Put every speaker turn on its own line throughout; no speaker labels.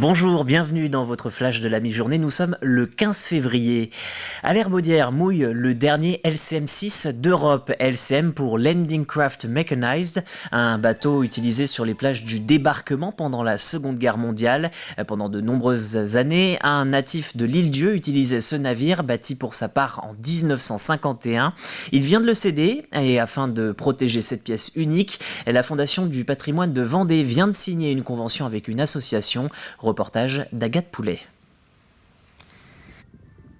Bonjour, bienvenue dans votre flash de la mi-journée. Nous sommes le 15 février. À l'Herbaudière mouille le dernier LCM6 d'Europe. LCM pour Landing Craft Mechanized, un bateau utilisé sur les plages du débarquement pendant la Seconde Guerre mondiale. Pendant de nombreuses années, un natif de l'Île-Dieu utilisait ce navire, bâti pour sa part en 1951. Il vient de le céder et afin de protéger cette pièce unique, la Fondation du patrimoine de Vendée vient de signer une convention avec une association. Reportage d'Agathe Poulet.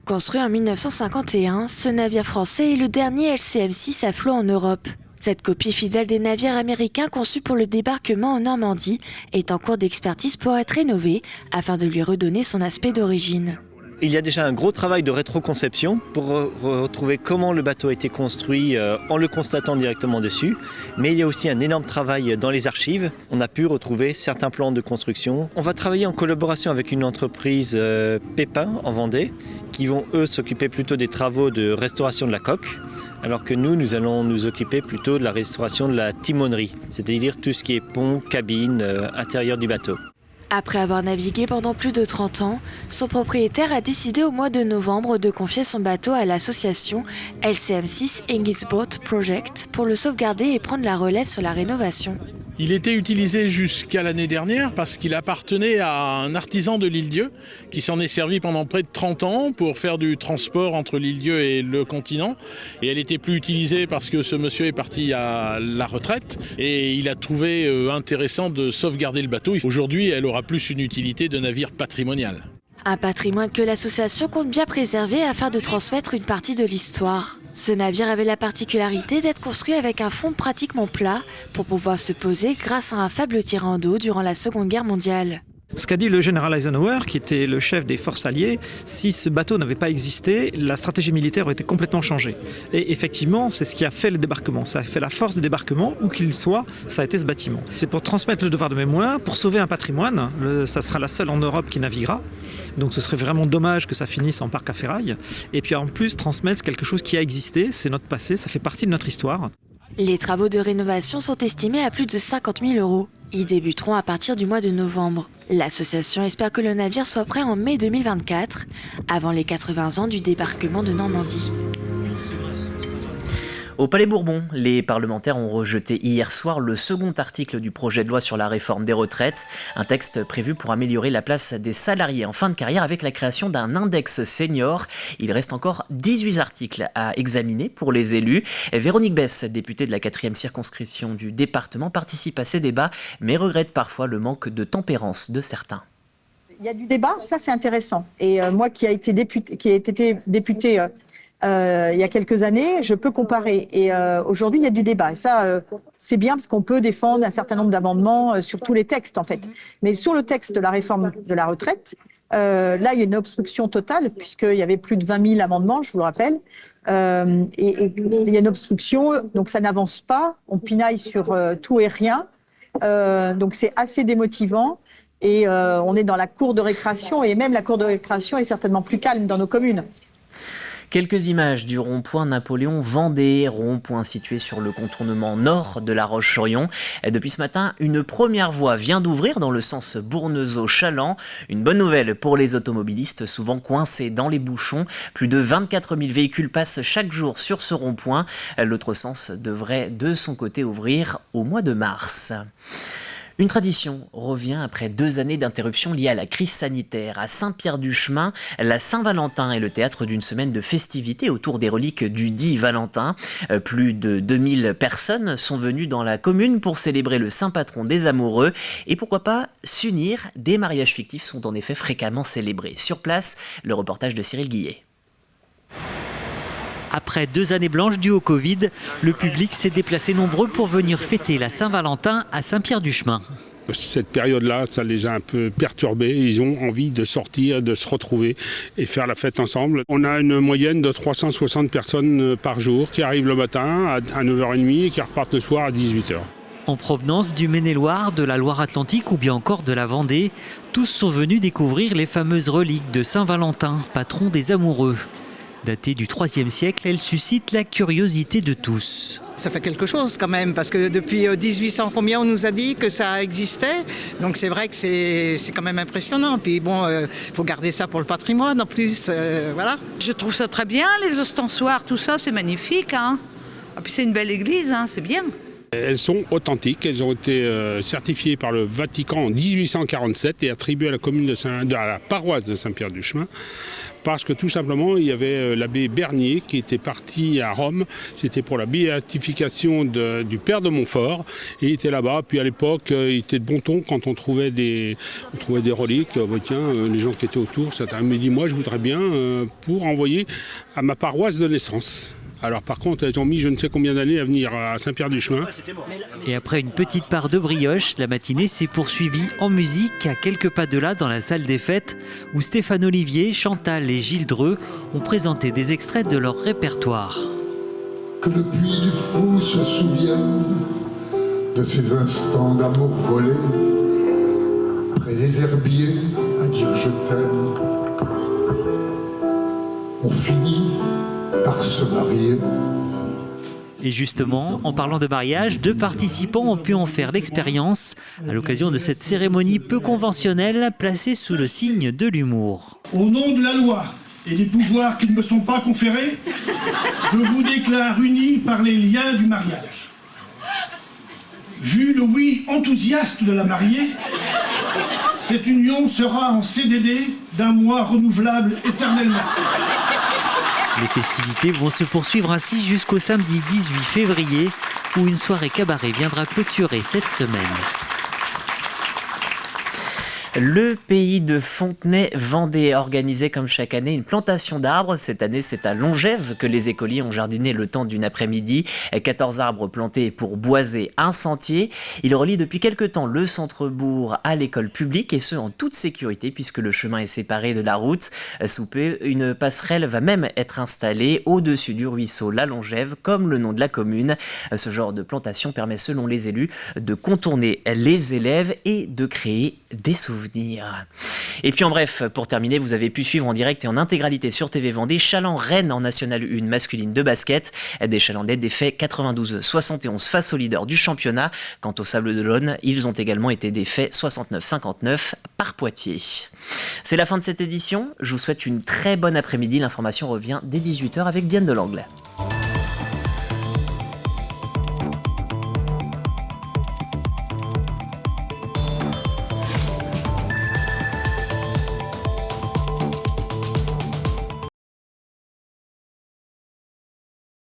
Construit en 1951, ce navire français est le dernier LCM6 à flot en Europe. Cette copie fidèle des navires américains conçus pour le débarquement en Normandie est en cours d'expertise pour être rénovée afin de lui redonner son aspect d'origine.
Il y a déjà un gros travail de rétroconception pour retrouver comment le bateau a été construit en le constatant directement dessus. Mais il y a aussi un énorme travail dans les archives. On a pu retrouver certains plans de construction. On va travailler en collaboration avec une entreprise Pépin en Vendée qui vont eux s'occuper plutôt des travaux de restauration de la coque. Alors que nous allons nous occuper plutôt de la restauration de la timonerie, c'est-à-dire tout ce qui est pont, cabine, intérieur du bateau.
Après avoir navigué pendant plus de 30 ans, son propriétaire a décidé au mois de novembre de confier son bateau à l'association LCM6 English Boat Project pour le sauvegarder et prendre la relève sur la rénovation.
Il était utilisé jusqu'à l'année dernière parce qu'il appartenait à un artisan de l'Île-Dieu qui s'en est servi pendant près de 30 ans pour faire du transport entre l'Île-Dieu et le continent. Et elle n'était plus utilisée parce que ce monsieur est parti à la retraite et il a trouvé intéressant de sauvegarder le bateau. Aujourd'hui, elle aura plus une utilité de navire patrimonial.
Un patrimoine que l'association compte bien préserver afin de transmettre une partie de l'histoire. Ce navire avait la particularité d'être construit avec un fond pratiquement plat pour pouvoir se poser grâce à un faible tirant d'eau durant la Seconde Guerre mondiale.
Ce qu'a dit le général Eisenhower, qui était le chef des forces alliées, si ce bateau n'avait pas existé, la stratégie militaire aurait été complètement changée. Et effectivement, c'est ce qui a fait le débarquement. Ça a fait la force du débarquement, où qu'il soit, ça a été ce bâtiment. C'est pour transmettre le devoir de mémoire, pour sauver un patrimoine. Ça sera la seule en Europe qui naviguera. Donc ce serait vraiment dommage que ça finisse en parc à ferraille. Et puis en plus, transmettre quelque chose qui a existé, c'est notre passé, ça fait partie de notre histoire.
Les travaux de rénovation sont estimés à plus de 50 000 €. Ils débuteront à partir du mois de novembre. L'association espère que le navire soit prêt en mai 2024, avant les 80 ans du débarquement de Normandie.
Au Palais Bourbon, les parlementaires ont rejeté hier soir le second article du projet de loi sur la réforme des retraites, un texte prévu pour améliorer la place des salariés en fin de carrière avec la création d'un index senior. Il reste encore 18 articles à examiner pour les élus. Véronique Besse, députée de la 4e circonscription du département, participe à ces débats, mais regrette parfois le manque de tempérance de certains.
Il y a du débat, ça c'est intéressant. Et moi qui ai été députée il y a quelques années, je peux comparer. Et aujourd'hui, il y a du débat. Et ça, c'est bien parce qu'on peut défendre un certain nombre d'amendements sur tous les textes, en fait. Mais sur le texte de la réforme de la retraite, là, il y a une obstruction totale, puisqu'il y avait plus de 20 000 amendements, je vous le rappelle. Et il y a une obstruction, donc ça n'avance pas. On pinaille sur tout et rien. Donc c'est assez démotivant. Et on est dans la cour de récréation. Et même la cour de récréation est certainement plus calme dans nos communes.
Quelques images du rond-point Napoléon-Vendée, rond-point situé sur le contournement nord de La Roche-sur-Yon. Depuis ce matin, une première voie vient d'ouvrir dans le sens Bournezeau-Chaland. Une bonne nouvelle pour les automobilistes souvent coincés dans les bouchons. Plus de 24 000 véhicules passent chaque jour sur ce rond-point. L'autre sens devrait de son côté ouvrir au mois de mars. Une tradition revient après 2 années d'interruption liée à la crise sanitaire. À Saint-Pierre-du-Chemin, la Saint-Valentin est le théâtre d'une semaine de festivités autour des reliques du dit Valentin. Plus de 2000 personnes sont venues dans la commune pour célébrer le saint patron des amoureux. Et pourquoi pas s'unir, des mariages fictifs sont en effet fréquemment célébrés. Sur place, le reportage de Cyril Guillet.
Après 2 années blanches dues au Covid, le public s'est déplacé nombreux pour venir fêter la Saint-Valentin à Saint-Pierre-du-Chemin.
Cette période-là, ça les a un peu perturbés. Ils ont envie de sortir, de se retrouver et faire la fête ensemble. On a une moyenne de 360 personnes par jour qui arrivent le matin à 9h30 et qui repartent le soir à 18h.
En provenance du Maine-et-Loire, de la Loire-Atlantique ou bien encore de la Vendée, tous sont venus découvrir les fameuses reliques de Saint-Valentin, patron des amoureux. Datée du IIIe siècle, elle suscite la curiosité de tous.
Ça fait quelque chose quand même, parce que depuis 1800 combien on nous a dit que ça existait. Donc c'est vrai que c'est quand même impressionnant. Puis bon, faut garder ça pour le patrimoine en plus, voilà.
Je trouve ça très bien, les ostensoirs, tout ça, c'est magnifique. Hein. Et puis c'est une belle église, hein, c'est bien.
Elles sont authentiques, elles ont été certifiées par le Vatican en 1847 et attribuées à la commune à la paroisse de Saint-Pierre-du-Chemin. Parce que tout simplement, il y avait l'abbé Bernier qui était parti à Rome. C'était pour la béatification du père de Montfort. Et il était là-bas. Puis à l'époque, il était de bon ton quand on trouvait des reliques. Tiens, les gens qui étaient autour, ça m'a dit, moi je voudrais bien pour envoyer à ma paroisse de naissance. Alors par contre, elles ont mis je ne sais combien d'années à venir à Saint-Pierre-du-Chemin.
Et après une petite part de brioche, la matinée s'est poursuivie en musique à quelques pas de là dans la salle des fêtes où Stéphane Olivier, Chantal et Gilles Dreux ont présenté des extraits de leur répertoire.
Que le puits du fou se souvienne de ces instants d'amour volés près des herbiers à dire je t'aime. On finit par se marier.
Et justement, en parlant de mariage, 2 participants ont pu en faire l'expérience à l'occasion de cette cérémonie peu conventionnelle placée sous le signe de l'humour.
Au nom de la loi et des pouvoirs qui ne me sont pas conférés, je vous déclare unis par les liens du mariage. Vu le oui enthousiaste de la mariée, cette union sera en CDD d'1 mois renouvelable éternellement.
Les festivités vont se poursuivre ainsi jusqu'au samedi 18 février où une soirée cabaret viendra clôturer cette semaine.
Le pays de Fontenay-Vendée organisait comme chaque année une plantation d'arbres. Cette année, c'est à Longève que les écoliers ont jardiné le temps d'une après-midi. 14 arbres plantés pour boiser un sentier. Il relie depuis quelque temps le centre-bourg à l'école publique et ce en toute sécurité puisque le chemin est séparé de la route. Sous peu, une passerelle va même être installée au-dessus du ruisseau La Longève, comme le nom de la commune. Ce genre de plantation permet selon les élus de contourner les élèves et de créer des souvenirs. Et puis en bref, pour terminer, vous avez pu suivre en direct et en intégralité sur TV Vendée Chaland-Rennes en National 1 masculine de basket. Des Chalandais défaits 92-71 face aux leaders du championnat. Quant au Sable d'Olonne, ils ont également été défaits 69-59 par Poitiers. C'est la fin de cette édition. Je vous souhaite une très bonne après-midi. L'information revient dès 18h avec Diane Delangle.